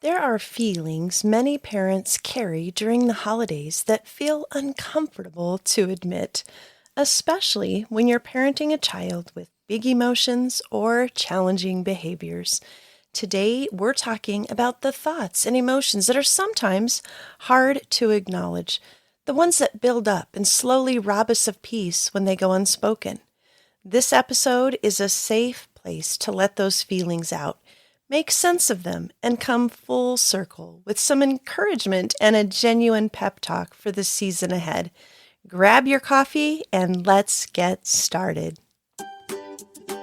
There are feelings many parents carry during the holidays that feel uncomfortable to admit, especially when you're parenting a child with big emotions or challenging behaviors. Today, we're talking about the thoughts and emotions that are sometimes hard to acknowledge, the ones that build up and slowly rob us of peace when they go unspoken. This episode is a safe place to let those feelings out, make sense of them, and come full circle with some encouragement and a genuine pep talk for the season ahead. Grab your coffee and let's get started.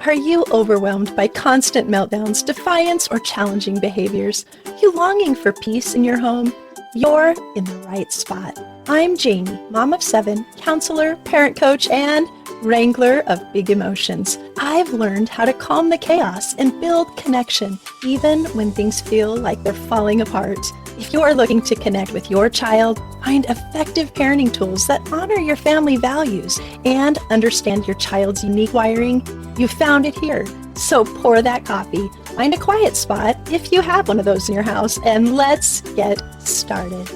Are you overwhelmed by constant meltdowns, defiance, or challenging behaviors? You longing for peace in your home? You're in the right spot. I'm Jamie, mom of 7, counselor, parent coach, and wrangler of big emotions. I've learned how to calm the chaos and build connection, even when things feel like they're falling apart. If you are looking to connect with your child, find effective parenting tools that honor your family values and understand your child's unique wiring, you found it here. So pour that coffee, find a quiet spot if you have one of those in your house, and let's get started.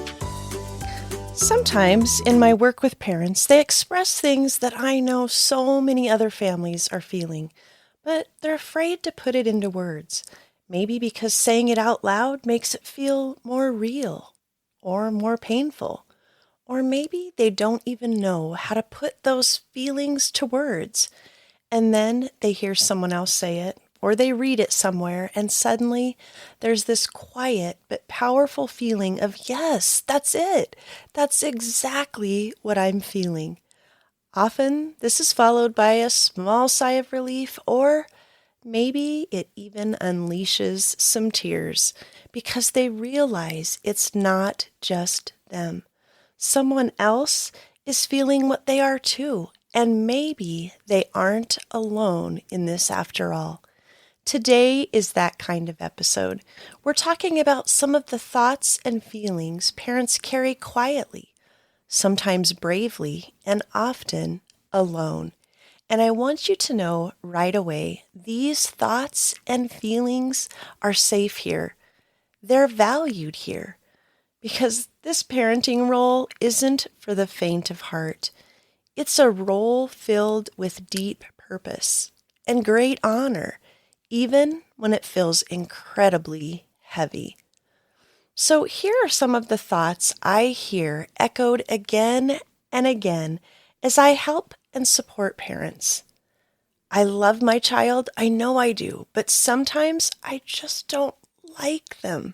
Sometimes in my work with parents, they express things that I know so many other families are feeling, but they're afraid to put it into words. Maybe because saying it out loud makes it feel more real or more painful. Or maybe they don't even know how to put those feelings to words. And then they hear someone else say it, or they read it somewhere, and suddenly there's this quiet but powerful feeling of, yes, that's it. That's exactly what I'm feeling. Often this is followed by a small sigh of relief, or maybe it even unleashes some tears because they realize it's not just them. Someone else is feeling what they are too, and maybe they aren't alone in this after all. Today is that kind of episode. We're talking about some of the thoughts and feelings parents carry quietly, sometimes bravely, and often alone. And I want you to know right away, these thoughts and feelings are safe here. They're valued here because this parenting role isn't for the faint of heart. It's a role filled with deep purpose and great honor, even when it feels incredibly heavy. So here are some of the thoughts I hear echoed again and again as I help and support parents. I love my child, I know I do, but sometimes I just don't like them.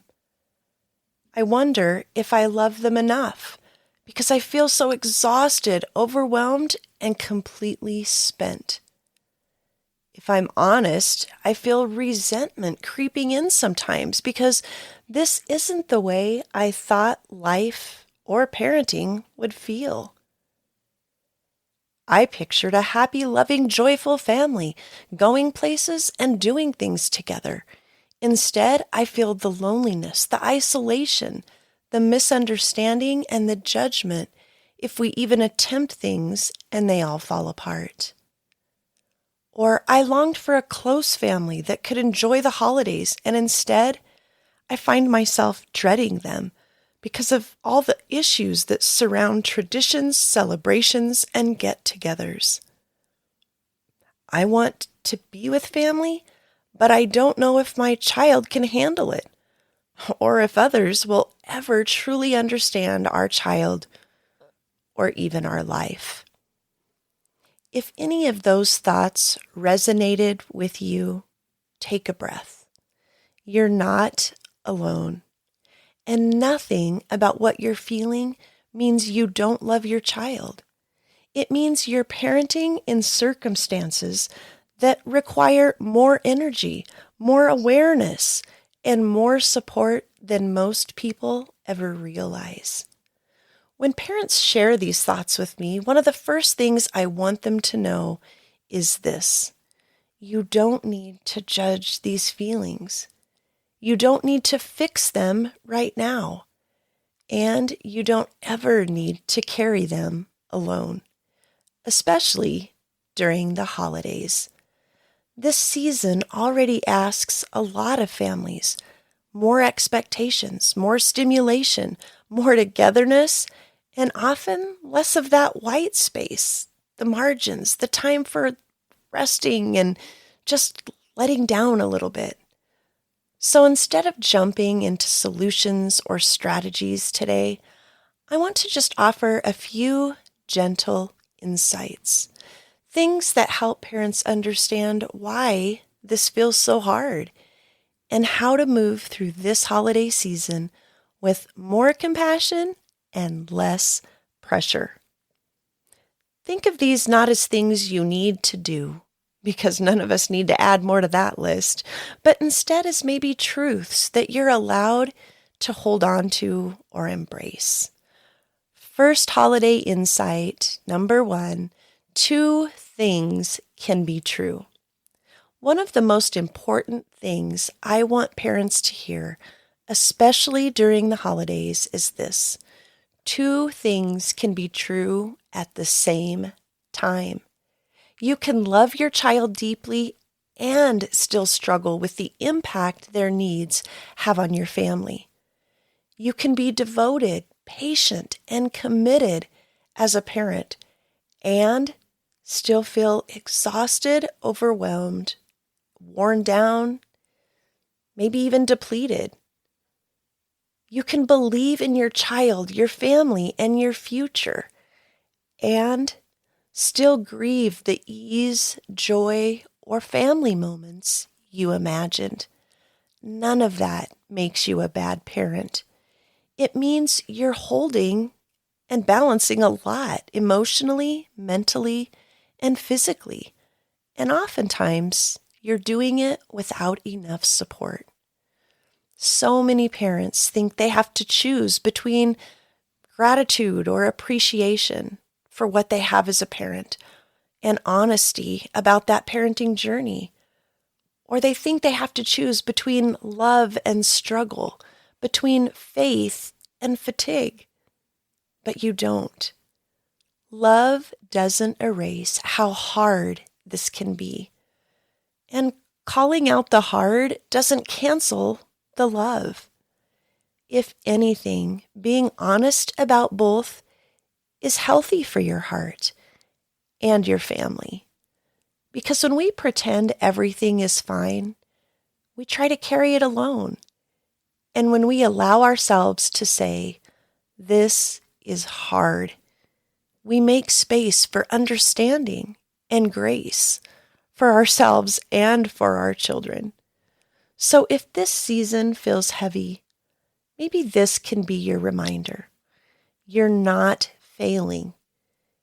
I wonder if I love them enough because I feel so exhausted, overwhelmed, and completely spent. If I'm honest, I feel resentment creeping in sometimes because this isn't the way I thought life or parenting would feel. I pictured a happy, loving, joyful family, going places and doing things together. Instead, I feel the loneliness, the isolation, the misunderstanding, and the judgment if we even attempt things and they all fall apart. Or I longed for a close family that could enjoy the holidays, and instead, I find myself dreading them because of all the issues that surround traditions, celebrations, and get-togethers. I want to be with family, but I don't know if my child can handle it, or if others will ever truly understand our child or even our life. If any of those thoughts resonated with you, take a breath. You're not alone. And nothing about what you're feeling means you don't love your child. It means you're parenting in circumstances that require more energy, more awareness, and more support than most people ever realize. When parents share these thoughts with me, one of the first things I want them to know is this: you don't need to judge these feelings. You don't need to fix them right now. And you don't ever need to carry them alone, especially during the holidays. This season already asks a lot of families, more expectations, more stimulation, more togetherness, and often less of that white space, the margins, the time for resting and just letting down a little bit. So instead of jumping into solutions or strategies today, I want to just offer a few gentle insights, things that help parents understand why this feels so hard and how to move through this holiday season with more compassion and less pressure. Think of these not as things you need to do, because none of us need to add more to that list, but instead as maybe truths that you're allowed to hold on to or embrace. First holiday insight, number 1, 2 things can be true. One of the most important things I want parents to hear, especially during the holidays, is this: 2 things can be true at the same time. You can love your child deeply and still struggle with the impact their needs have on your family. You can be devoted, patient, and committed as a parent and still feel exhausted, overwhelmed, worn down, maybe even depleted. You can believe in your child, your family, and your future, and still grieve the ease, joy, or family moments you imagined. None of that makes you a bad parent. It means you're holding and balancing a lot emotionally, mentally, and physically. And oftentimes, you're doing it without enough support. So many parents think they have to choose between gratitude or appreciation for what they have as a parent and honesty about that parenting journey. Or they think they have to choose between love and struggle, between faith and fatigue. But you don't. Love doesn't erase how hard this can be. And calling out the hard doesn't cancel the love. If anything, being honest about both is healthy for your heart and your family. Because when we pretend everything is fine, we try to carry it alone. And when we allow ourselves to say, "This is hard," we make space for understanding and grace for ourselves and for our children. So if this season feels heavy, maybe this can be your reminder. You're not failing.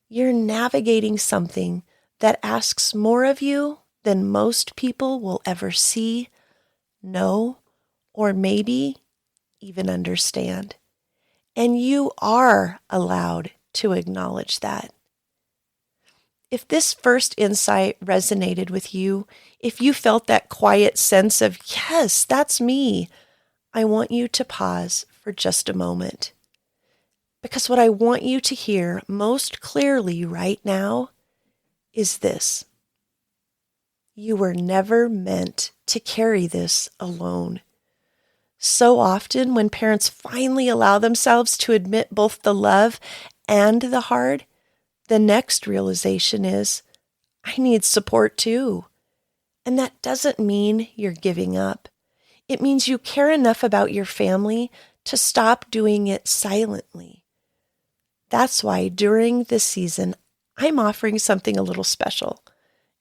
You're navigating something that asks more of you than most people will ever see, know, or maybe even understand. And you are allowed to acknowledge that. If this first insight resonated with you, if you felt that quiet sense of, yes, that's me, I want you to pause for just a moment. Because what I want you to hear most clearly right now is this: you were never meant to carry this alone. So often when parents finally allow themselves to admit both the love and the hard, the next realization is, I need support too. And that doesn't mean you're giving up. It means you care enough about your family to stop doing it silently. That's why during this season, I'm offering something a little special,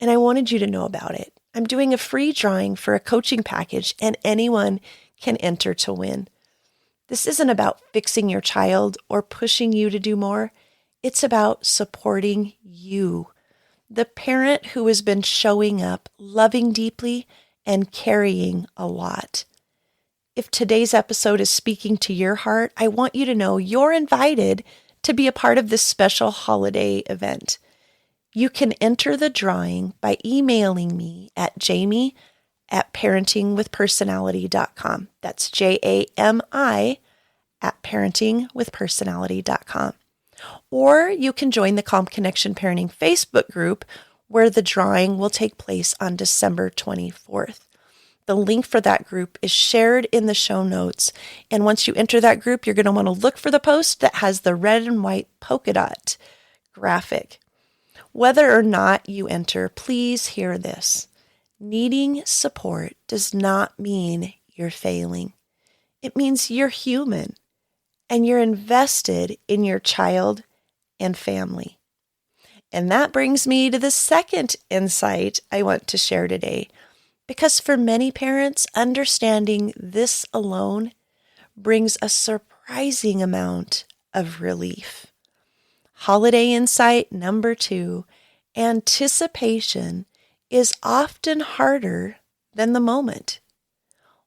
and I wanted you to know about it. I'm doing a free drawing for a coaching package, and anyone can enter to win. This isn't about fixing your child or pushing you to do more. It's about supporting you, the parent who has been showing up, loving deeply, and carrying a lot. If today's episode is speaking to your heart, I want you to know you're invited to be a part of this special holiday event. You can enter the drawing by emailing me at jamie@parentingwithpersonality.com. That's JAMI@parentingwithpersonality.com. Or you can join the Calm Connection Parenting Facebook group where the drawing will take place on December 24th. The link for that group is shared in the show notes. And once you enter that group, you're going to want to look for the post that has the red and white polka dot graphic. Whether or not you enter, please hear this. Needing support does not mean you're failing. It means you're human and you're invested in your child and family. And that brings me to the second insight I want to share today, because for many parents, understanding this alone brings a surprising amount of relief. Holiday insight number 2, anticipation is often harder than the moment.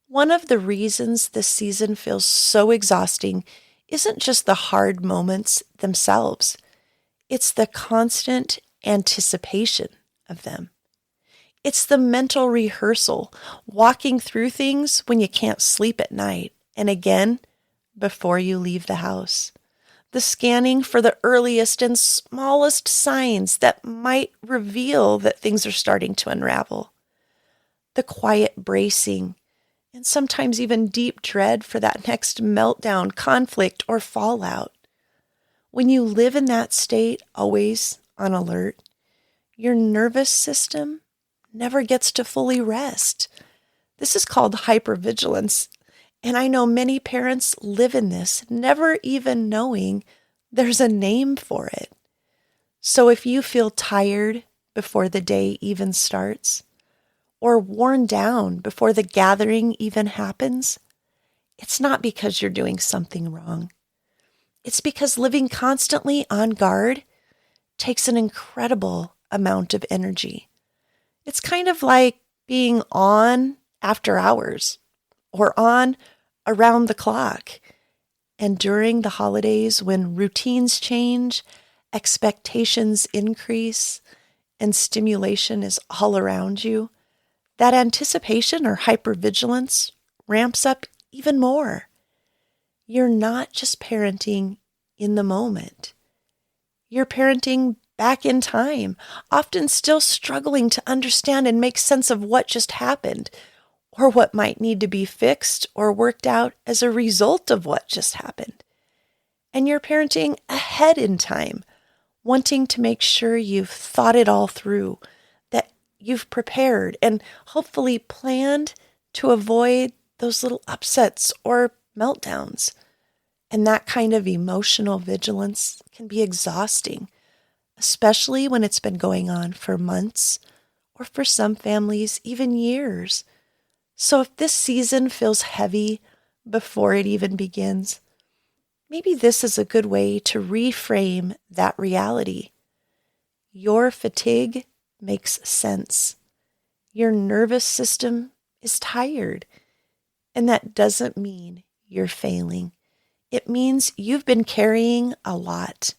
One of the reasons this season feels so exhausting isn't just the hard moments themselves. It's the constant anticipation of them. It's the mental rehearsal, walking through things when you can't sleep at night, and again, before you leave the house. The scanning for the earliest and smallest signs that might reveal that things are starting to unravel. The quiet bracing, and sometimes even deep dread for that next meltdown, conflict, or fallout. When you live in that state, always on alert, your nervous system never gets to fully rest. This is called hypervigilance. And I know many parents live in this, never even knowing there's a name for it. So if you feel tired before the day even starts, or worn down before the gathering even happens, it's not because you're doing something wrong. It's because living constantly on guard takes an incredible amount of energy. It's kind of like being on after hours or on around the clock. And during the holidays, when routines change, expectations increase, and stimulation is all around you, that anticipation or hypervigilance ramps up even more. You're not just parenting in the moment. You're parenting back in time, often still struggling to understand and make sense of what just happened, or what might need to be fixed or worked out as a result of what just happened. And you're parenting ahead in time, wanting to make sure you've thought it all through, that you've prepared and hopefully planned to avoid those little upsets or meltdowns. And that kind of emotional vigilance can be exhausting, especially when it's been going on for months, or for some families, even years. So if this season feels heavy before it even begins, maybe this is a good way to reframe that reality. Your fatigue makes sense. Your nervous system is tired. And that doesn't mean you're failing. It means you've been carrying a lot.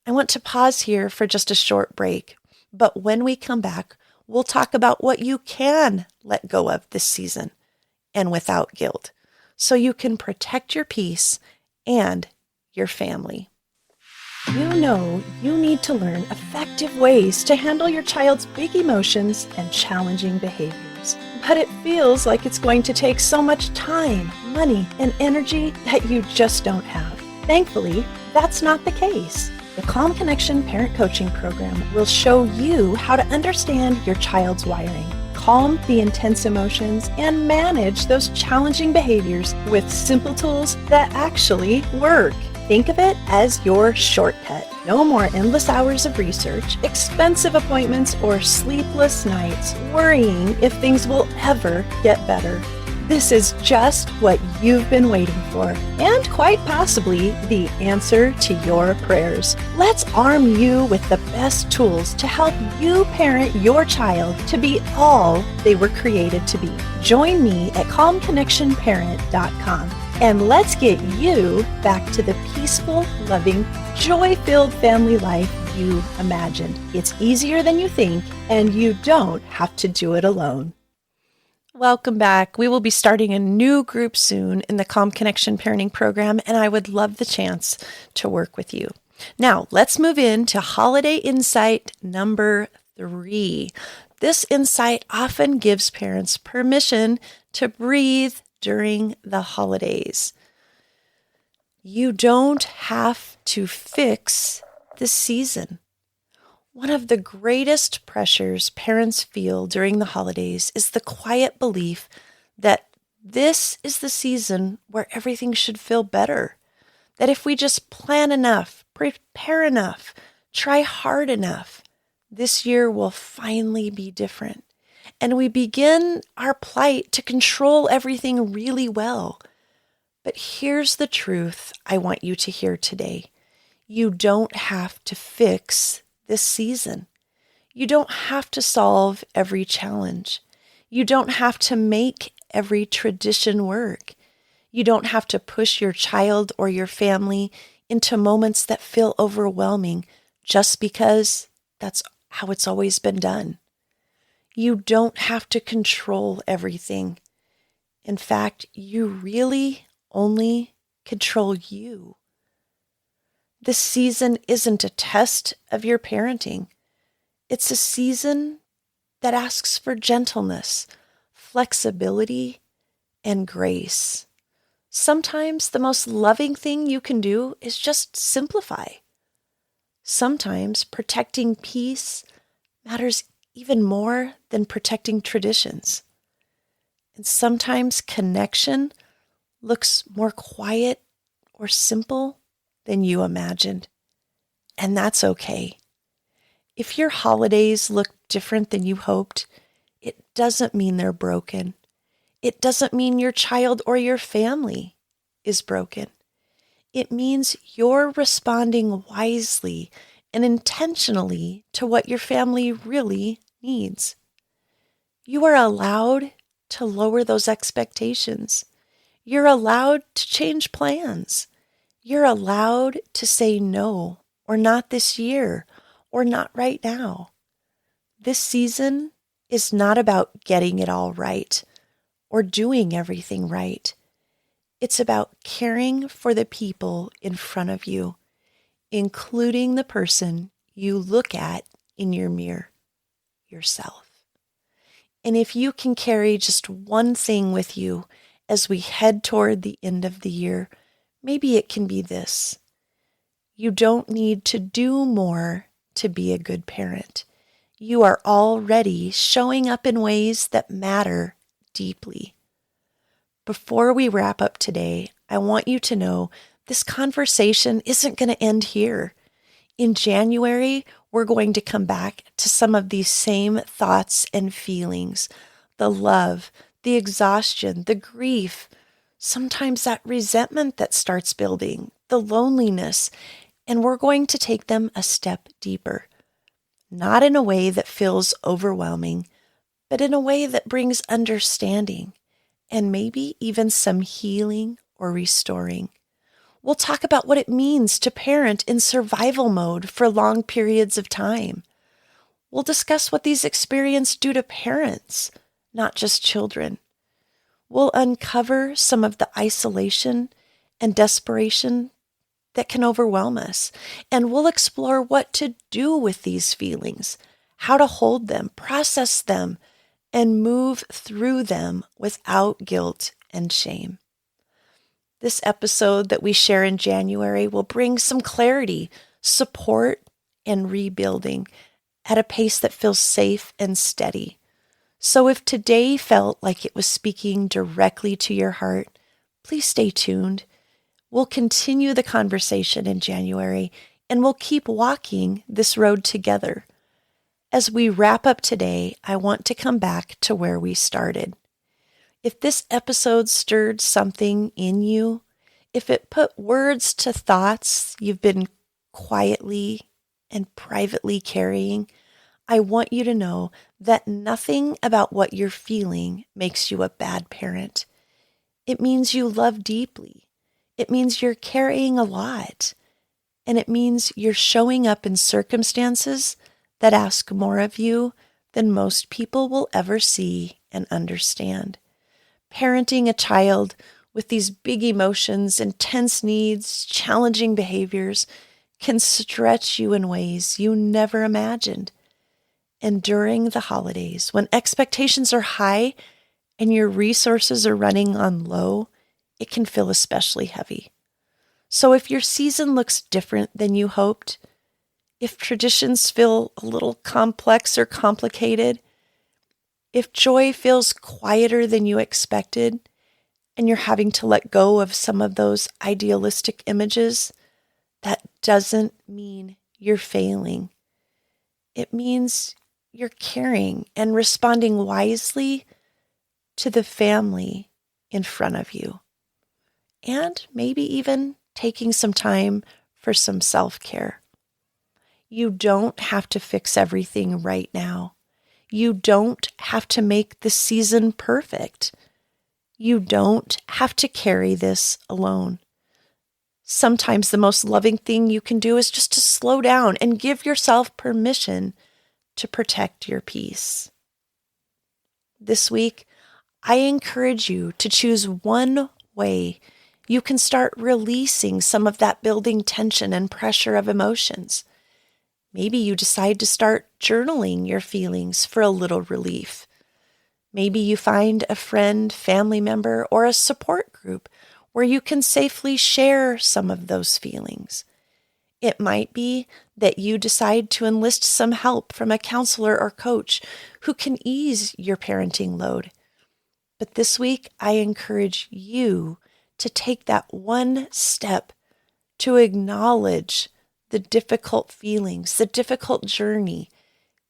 I want to pause here for just a short break, but when we come back, we'll talk about what you can let go of this season and without guilt, so you can protect your peace and your family. You know you need to learn effective ways to handle your child's big emotions and challenging behaviors. But it feels like it's going to take so much time, money, and energy that you just don't have. Thankfully, that's not the case. The Calm Connection Parent Coaching Program will show you how to understand your child's wiring, calm the intense emotions, and manage those challenging behaviors with simple tools that actually work. Think of it as your shortcut. No more endless hours of research, expensive appointments, or sleepless nights worrying if things will ever get better. This is just what you've been waiting for, and quite possibly the answer to your prayers. Let's arm you with the best tools to help you parent your child to be all they were created to be. Join me at calmconnectionparent.com. And let's get you back to the peaceful, loving, joy-filled family life you imagined. It's easier than you think, and you don't have to do it alone. Welcome back. We will be starting a new group soon in the Calm Connection Parenting Program, and I would love the chance to work with you. Now, let's move into Holiday Insight number 3. This insight often gives parents permission to breathe during the holidays. You don't have to fix the season. One of the greatest pressures parents feel during the holidays is the quiet belief that this is the season where everything should feel better. That if we just plan enough, prepare enough, try hard enough, this year will finally be different. And we begin our plight to control everything really well. But here's the truth I want you to hear today. You don't have to fix this season. You don't have to solve every challenge. You don't have to make every tradition work. You don't have to push your child or your family into moments that feel overwhelming just because that's how it's always been done. You don't have to control everything. In fact, you really only control you. This season isn't a test of your parenting. It's a season that asks for gentleness, flexibility, and grace. Sometimes the most loving thing you can do is just simplify. Sometimes protecting peace matters even more than protecting traditions. And sometimes connection looks more quiet or simple than you imagined. And that's okay. If your holidays look different than you hoped, it doesn't mean they're broken. It doesn't mean your child or your family is broken. It means you're responding wisely and intentionally to what your family really needs. You are allowed to lower those expectations. You're allowed to change plans. You're allowed to say no, or not this year, or not right now. This season is not about getting it all right or doing everything right. It's about caring for the people in front of you, including the person you look at in your mirror, yourself. And if you can carry just one thing with you as we head toward the end of the year, maybe it can be this. You don't need to do more to be a good parent. You are already showing up in ways that matter deeply. Before we wrap up today, I want you to know this conversation isn't going to end here. In January, we're going to come back to some of these same thoughts and feelings, the love, the exhaustion, the grief, sometimes that resentment that starts building, the loneliness, and we're going to take them a step deeper. Not in a way that feels overwhelming, but in a way that brings understanding and maybe even some healing or restoring. We'll talk about what it means to parent in survival mode for long periods of time. We'll discuss what these experiences do to parents, not just children. We'll uncover some of the isolation and desperation that can overwhelm us, and we'll explore what to do with these feelings, how to hold them, process them, and move through them without guilt and shame. This episode that we share in January will bring some clarity, support, and rebuilding at a pace that feels safe and steady. So if today felt like it was speaking directly to your heart, please stay tuned. We'll continue the conversation in January, and we'll keep walking this road together. As we wrap up today, I want to come back to where we started. If this episode stirred something in you, if it put words to thoughts you've been quietly and privately carrying, I want you to know that nothing about what you're feeling makes you a bad parent. It means you love deeply. It means you're carrying a lot. And it means you're showing up in circumstances that ask more of you than most people will ever see and understand. Parenting a child with these big emotions, intense needs, challenging behaviors can stretch you in ways you never imagined. And during the holidays, when expectations are high and your resources are running on low, it can feel especially heavy. So if your season looks different than you hoped, if traditions feel a little complex or complicated, if joy feels quieter than you expected, and you're having to let go of some of those idealistic images, that doesn't mean you're failing. It means you're caring and responding wisely to the family in front of you. And maybe even taking some time for some self-care. You don't have to fix everything right now. You don't have to make the season perfect. You don't have to carry this alone. Sometimes the most loving thing you can do is just to slow down and give yourself permission to protect your peace. This week, I encourage you to choose one way you can start releasing some of that building tension and pressure of emotions. Maybe you decide to start journaling your feelings for a little relief. Maybe you find a friend, family member, or a support group where you can safely share some of those feelings. It might be that you decide to enlist some help from a counselor or coach who can ease your parenting load. But this week, I encourage you to take that one step to acknowledge the difficult feelings, the difficult journey,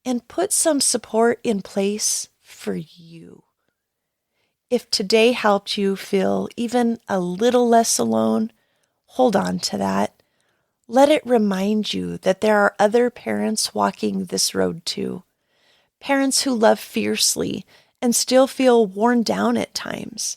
and put some support in place for you. If today helped you feel even a little less alone, hold on to that. Let it remind you that there are other parents walking this road too. Parents who love fiercely and still feel worn down at times.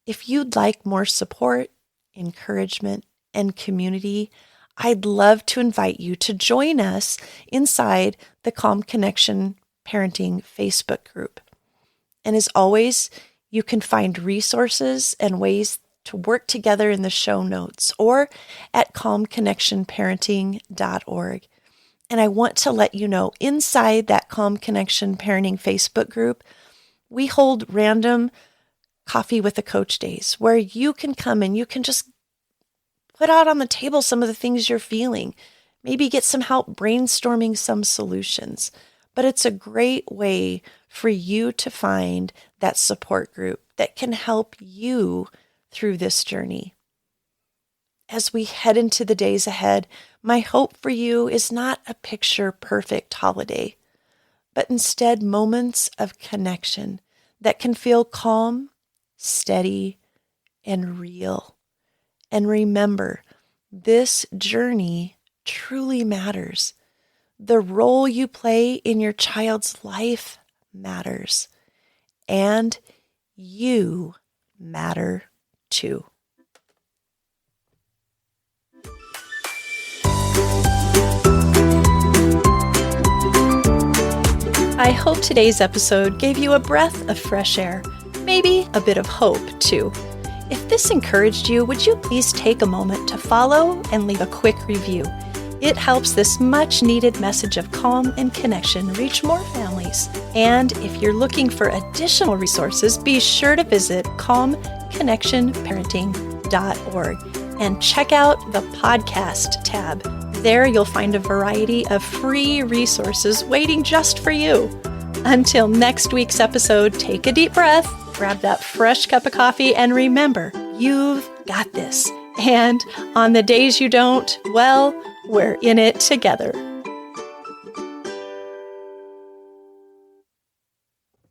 If you'd like more support, encouragement, and community, I'd love to invite you to join us inside the Calm Connection Parenting Facebook group. And as always, you can find resources and ways to work together in the show notes or at calmconnectionparenting.org. And I want to let you know, inside that Calm Connection Parenting Facebook group, we hold random coffee with a coach days where you can come and you can just put out on the table some of the things you're feeling, maybe get some help brainstorming some solutions. But it's a great way for you to find that support group that can help you through this journey. As we head into the days ahead, my hope for you is not a picture-perfect holiday, but instead moments of connection that can feel calm, steady, and real. And remember, this journey truly matters. The role you play in your child's life matters. And you matter too. I hope today's episode gave you a breath of fresh air, maybe a bit of hope too. If this encouraged you, would you please take a moment to follow and leave a quick review? It helps this much needed message of calm and connection reach more families. And if you're looking for additional resources, be sure to visit calmconnectionparenting.org and check out the podcast tab. There you'll find a variety of free resources waiting just for you. Until next week's episode, take a deep breath, grab that fresh cup of coffee, and remember, you've got this. And on the days you don't, well, we're in it together.